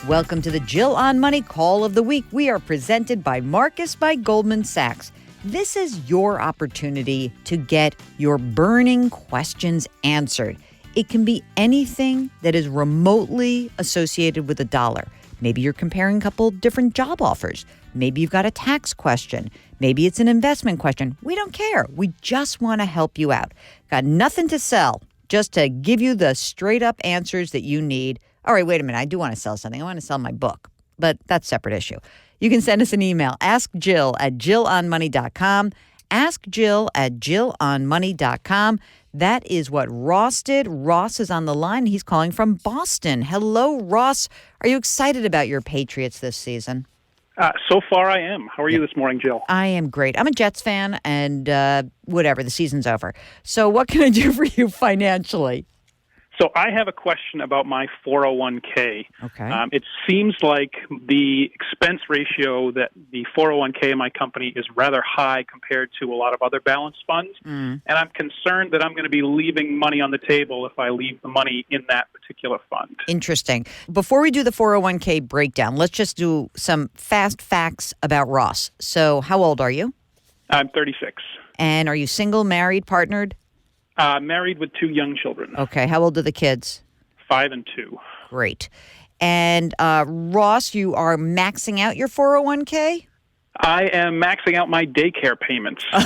Welcome to the Jill on Money Call of the Week. We are presented by Marcus by Goldman Sachs. This is your opportunity to get your burning questions answered. It can be anything that is remotely associated with a dollar. Maybe you're comparing a couple different job offers. Maybe you've got a tax question. Maybe it's an investment question. We don't care. We just want to help you out. Got nothing to sell, just to give you the straight up answers that you need. All right, wait a minute. I do want to sell something. I want to sell my book, but that's a separate issue. You can send us an email. Ask Jill at JillOnMoney.com. Ask Jill at JillOnMoney.com. That is what Ross did. Ross is on the line. He's calling from Boston. Hello, Ross. Are you excited about your Patriots this season? So far, I am. How are you this morning, Jill? I am great. I'm a Jets fan, and whatever, the season's over. So what can I do for you financially? So I have a question about my 401k. Okay. It seems like the expense ratio that the 401k in my company is rather high compared to a lot of other balanced funds. And I'm concerned that I'm going to be leaving money on the table if I leave the money in that particular fund. Interesting. Before we do the 401k breakdown, let's just do some fast facts about Ross. So how old are you? I'm 36. And are you single, married, partnered? Married with 2 young children. Okay. How old are the kids? 5 and 2. Great. And Ross, you are maxing out your 401k? I am maxing out my daycare payments. Mark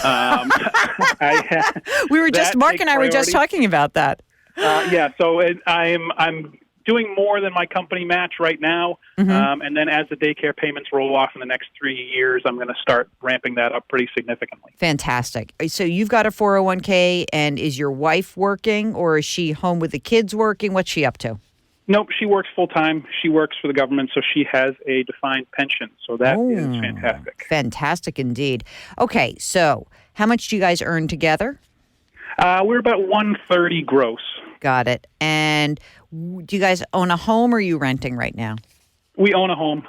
and I were just talking about that. So I'm doing more than my company match right now, and then as the daycare payments roll off in the next 3 years, I'm going to start ramping that up pretty significantly. Fantastic. So you've got a 401k, and is your wife working, or is she home with the kids working? What's she up to? Nope, she works full-time. She works for the government, so she has a defined pension, so that is fantastic. Fantastic indeed. Okay, so how much do you guys earn together? We're about 130 gross. Got it. And do you guys own a home, or are you renting right now? We own a home.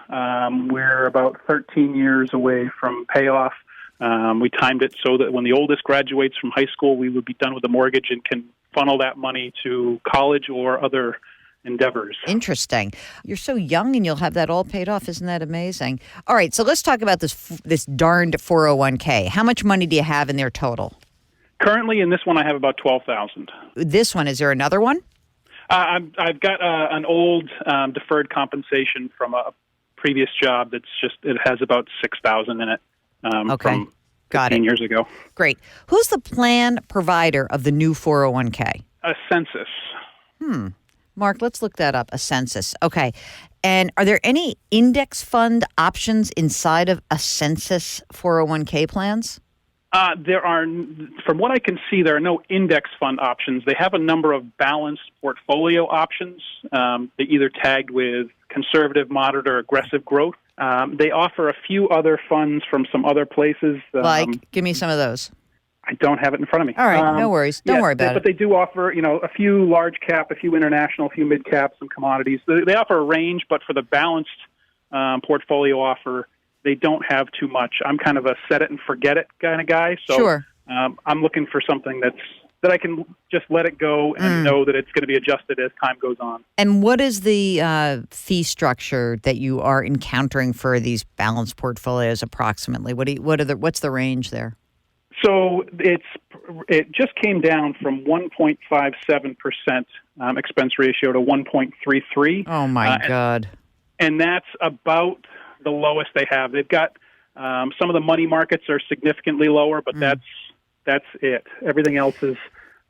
We're about 13 years away from payoff. We timed it so that when the oldest graduates from high school, we would be done with the mortgage and can funnel that money to college or other endeavors. Interesting. You're so young and you'll have that all paid off. Isn't that amazing? All right, so let's talk about this darned 401k. How much money do you have in there total? Currently, in this one, I have about $12,000. This one, is there another one? I've got an old deferred compensation from a previous job it has about $6,000 in it from 15 years ago. Great. Who's the plan provider of the new 401k? Ascensus. Mark, let's look that up. Ascensus. Okay. And are there any index fund options inside of Ascensus 401k plans? There are, from what I can see, there are no index fund options. They have a number of balanced portfolio options. They either tagged with conservative, moderate, or aggressive growth. They offer a few other funds from some other places. Give me some of those. I don't have it in front of me. All right, no worries. Don't worry about it. But they do offer, a few large cap, a few international, a few mid cap, some commodities. They offer a range, but for the balanced portfolio offer, they don't have too much. I'm kind of a set it and forget it kind of guy. So sure. I'm looking for something that I can just let it go and know that it's going to be adjusted as time goes on. And what is the fee structure that you are encountering for these balanced portfolios approximately? What's the range there? So it just came down from 1.57% expense ratio to 1.33. Oh my God! And that's about the lowest they have. They've got some of the money markets are significantly lower, but that's it. Everything else is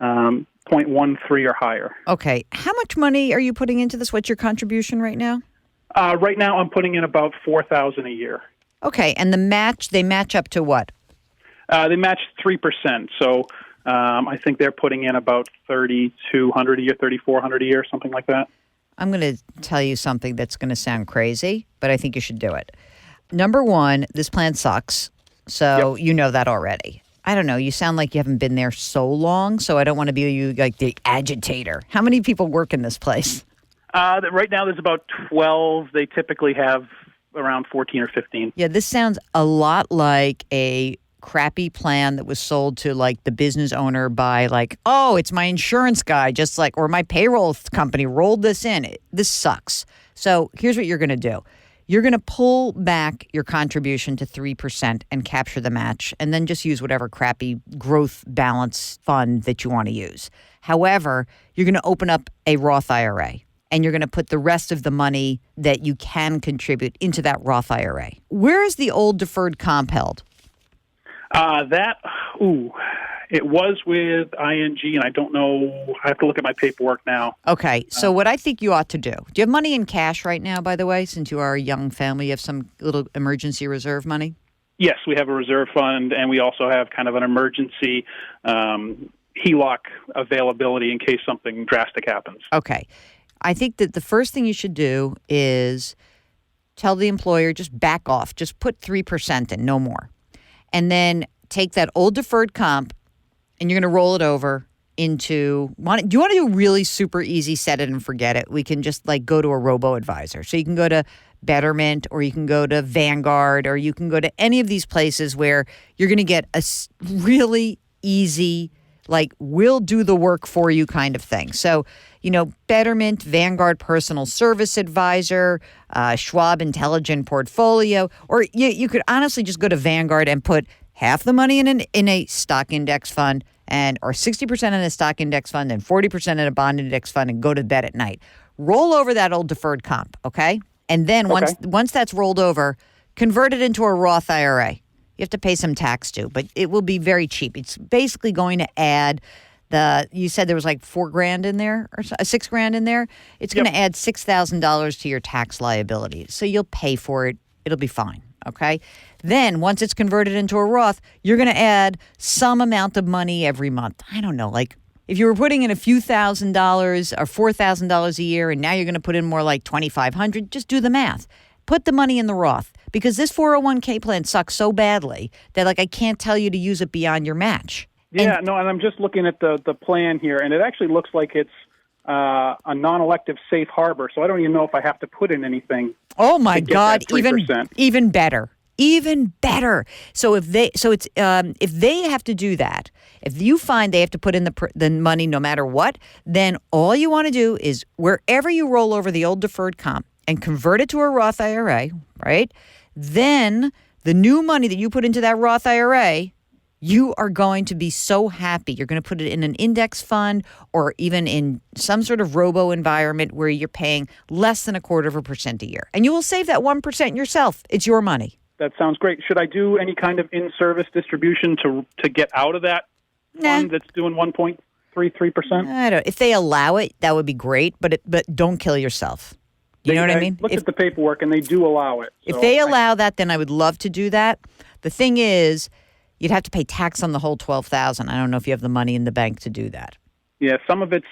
0.13 or higher. Okay. How much money are you putting into this? What's your contribution right now? Right now, I'm putting in about $4,000 a year. Okay, and they match up to what? They match 3%. So I think they're putting in about $3,200 a year, $3,400 a year, something like that. I'm going to tell you something that's going to sound crazy, but I think you should do it. Number one, this plan sucks. So You know that already. I don't know. You sound like you haven't been there so long, so I don't want to be like the agitator. How many people work in this place? Right now there's about 12. They typically have around 14 or 15. Yeah, this sounds a lot like a crappy plan that was sold to like the business owner by like, oh, it's my insurance guy, just like, or my payroll company rolled this in. This sucks. So here's what you're going to do. You're going to pull back your contribution to 3% and capture the match, and then just use whatever crappy growth balance fund that you want to use. However, you're going to open up a Roth IRA, and you're going to put the rest of the money that you can contribute into that Roth IRA. Where is the old deferred comp held? It was with ING, and I don't know. I have to look at my paperwork now. Okay, so what I think you ought to do you have money in cash right now, by the way, since you are a young family? You have some little emergency reserve money? Yes, we have a reserve fund, and we also have kind of an emergency HELOC availability in case something drastic happens. Okay. I think that the first thing you should do is tell the employer, just back off. Just put 3% in, no more. And then take that old deferred comp, and you're going to roll it over into, do you want to do really super easy, set it and forget it? We can just like go to a robo-advisor. So you can go to Betterment, or you can go to Vanguard, or you can go to any of these places where you're going to get a really easy, like, we'll do the work for you kind of thing. So, Betterment, Vanguard Personal Service Advisor, Schwab Intelligent Portfolio, or you could honestly just go to Vanguard and put half the money in a stock index fund, or 60% in a stock index fund and 40% in a bond index fund, and go to bed at night. Roll over that old deferred comp, okay? And then once that's rolled over, convert it into a Roth IRA. You have to pay some tax too, but it will be very cheap. It's basically going to add you said there was like $4,000 in there, or $6,000 in there. It's going to add $6,000 to your tax liability. So you'll pay for it. It'll be fine. Okay. Then once it's converted into a Roth, you're going to add some amount of money every month. I don't know, like if you were putting in a few $1,000 or $4,000 a year, and now you're going to put in more like $2,500, just do the math. Put the money in the Roth, because this 401k plan sucks so badly that like I can't tell you to use it beyond your match. And I'm just looking at the plan here, and it actually looks like it's a non-elective safe harbor, so I don't even know if I have to put in anything. Oh my God, even better. Even better. So if they have to do that, if you find they have to put in the money no matter what, then all you want to do is wherever you roll over the old deferred comp and convert it to a Roth IRA, right? Then the new money that you put into that Roth IRA, you are going to be so happy. You're going to put it in an index fund, or even in some sort of robo environment where you're paying less than 0.25% a year. And you will save that 1% yourself. It's your money. That sounds great. Should I do any kind of in-service distribution to get out of that fund that's doing 1.33%? I don't. If they allow it, that would be great, but don't kill yourself. You know what I mean? Look at the paperwork, and they do allow it. If they allow that, then I would love to do that. The thing is, you'd have to pay tax on the whole $12,000. I don't know if you have the money in the bank to do that. Yeah, some of it's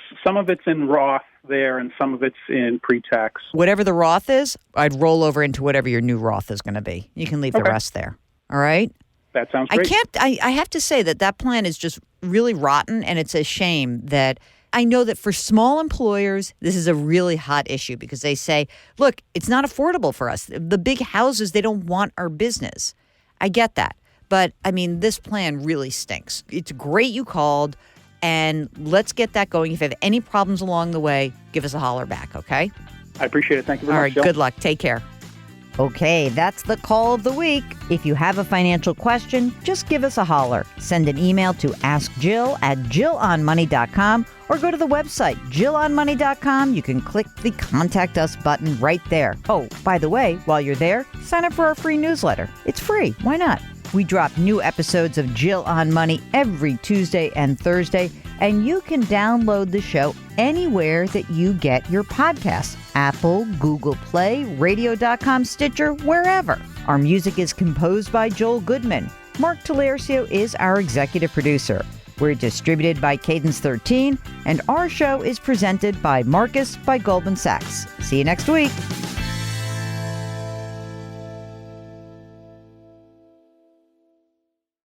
in Roth there, and some of it's in pre-tax. Whatever the Roth is, I'd roll over into whatever your new Roth is going to be. You can leave the rest there. All right? That sounds great. I have to say that plan is just really rotten, and it's a shame that I know that for small employers, this is a really hot issue, because they say, look, it's not affordable for us. The big houses, they don't want our business. I get that. But, I mean, this plan really stinks. It's great you called, and let's get that going. If you have any problems along the way, give us a holler back, okay? I appreciate it. Thank you very much, All right, Jill. good luck. Take care. Okay, that's the call of the week. If you have a financial question, just give us a holler. Send an email to askjill@jillonmoney.com, or go to the website, jillonmoney.com. You can click the Contact Us button right there. Oh, by the way, while you're there, sign up for our free newsletter. It's free. Why not? We drop new episodes of Jill on Money every Tuesday and Thursday, and you can download the show anywhere that you get your podcasts. Apple, Google Play, radio.com, Stitcher, wherever. Our music is composed by Joel Goodman. Mark Talercio is our executive producer. We're distributed by Cadence 13, and our show is presented by Marcus by Goldman Sachs. See you next week.